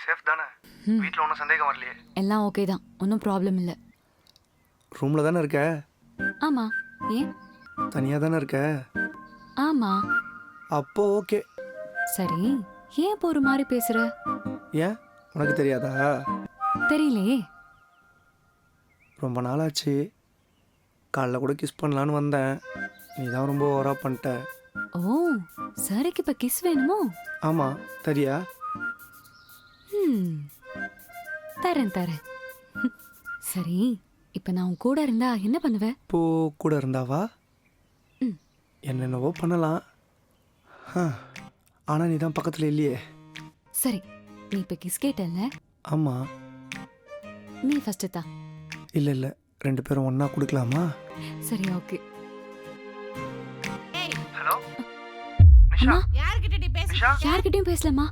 Safe தானே? வீட்டில் ஒன்றும் சந்தேகம் வரலையே? எல்லாம் ஓகே தான், ஒன்றும் ப்ராப்ளம் இல்லை. ரூமில் தானே இருக்க? ஆமா. ஏன்? தனியாக தானே இருக்க? ஆமா. அப்போ ஓகே. சரி, ஏன் இப்போ ஒரு மாதிரி பேசுற? ஏன் உனக்கு தெரியாதா? தெரியலையே. ரொம்ப நாளாச்சு. காலைல கூட கிஸ் பண்ணலான்னு வந்தேன். நீ தான் ரொம்ப ஓவராக பண்ணிட்ட. ஓ, சாருக்கு இப்போ கிஸ் வேணுமோ? ஆமாம், தரியா? தரேன் தரேன். சரி, இப்போ நான் உன் கூட இருந்தா என்ன பண்ணுவ? இப்போ கூட இருந்தாவா? என்னென்னவோ பண்ணலாம். ஆனால் நீ தான் பக்கத்தில் இல்லையே. சரி, நீ இப்போ கிஸ் கேட்டல்ல? ஆமாம். நீ ஃபர்ஸ்ட் தான். இல்லை இல்லை, 2 பேரும் ஒன்றா கொடுக்கலாமா? சரி, ஓகே. ஏய், ஹலோ அம்மா, யார்கிட்ட நீ பேசுற? யார்கிட்டயும் பேசலாமா?